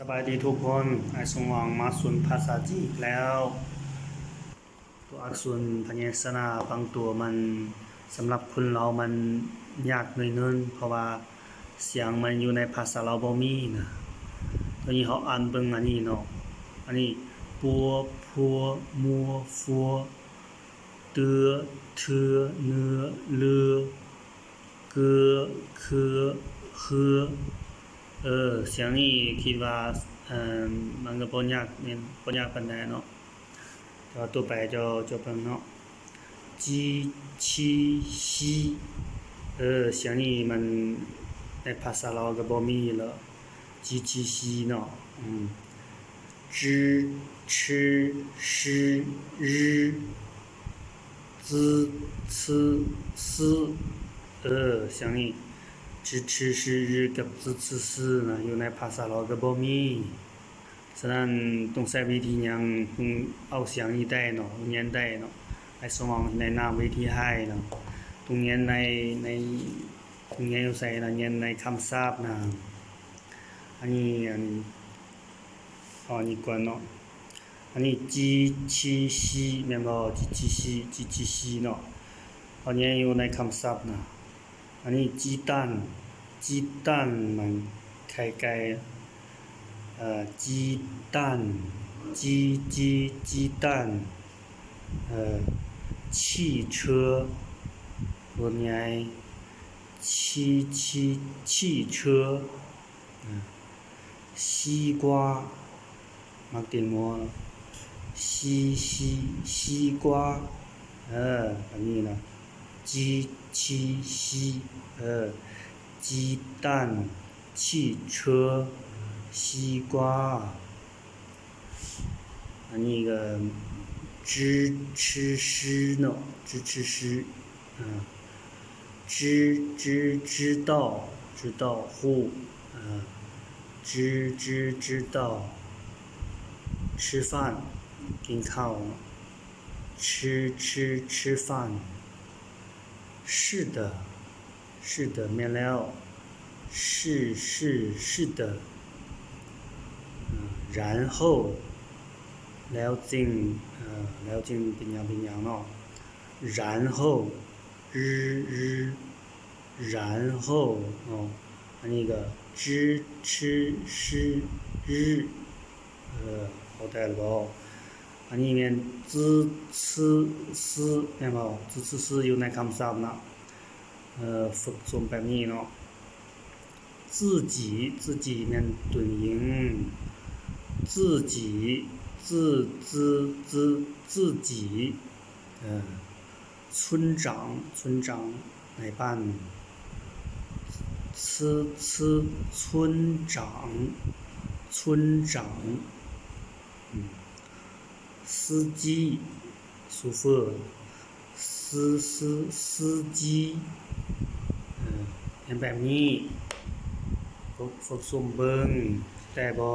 สบายดีทุกคนไอสมหวังมาสุนภาษาจีนแล้วตัวอักษรพยัญชนะบางตัวมันสำหรับคนเรามันยากหน่อยนึงเพราะว่าเสียงมันอยู่ในภาษาเราบ่มีนะตัวนี้เขาอ่านเบิ่งอันนี้เนาะอันนี้ปัวพัวมัวฟัวเตือเทือเนื้อเลือเกือคือคือเสียงนี้คิดว่ามันก็บ่ยากเนี่ยบ่ยากปานใดเนาะแต่ว่าตัวแปรจะเบิ่งเนาะจีชีชีเสียงนี้มันในภาษาเราก็บ่มีแล้วจีชีชีเนาะจื้อชื่อชื่อรื้อจื้อซื่อซื่อเสียงนี้จื้อชื่อชื่อรื้อกับจื้อซื่อซื่อนะอยู่ในภาษาเราก็บ่มีฉะนั้นต้องใช้วิธีหยังเอาเสียงนี้ได้เนาะเรียนได้เนาะไอ้สมองแนะนำวิธีให้เนาะต้องเรียนในต้องเรียนอยู่ไสนะเรียนในคำศัพท์นะอันนี้นี่ก่อนเนาะอันนี้จีชีชีแม่นบ่จีชีชีจีชีชีเนาะอันนี้อยู่ในคำศัพท์นะอันนี้จีตันมันไข่ไก่鸡蛋鸡蛋汽车รถใหญ่汽车西瓜มักเตียงมัว西瓜อันนี้นะ鸡蛋汽车西瓜อันนี้ก็知吃诗เนาะ知吃诗知道 who 知道吃饭กินข้าว吃饭是的แม่นแล้ว是的然后แล้วจริงเป็นอย่างเนาะ然后然后เนาะอันนี้ก็知吃诗日เข้าใจแล้วบ่อันนี้แม่นจื้อซื่อซื่อแม่นบ่จื้อซื่ออยู่ในคำศัพท์เนาะฝึกสมแบบนี้เนาะ自己แม่นตัวหญิง自己自己村长ในบ้าน村长司机chauffeur司机เห็นแบบนี้ฝึกสมเบิ่งได้บ่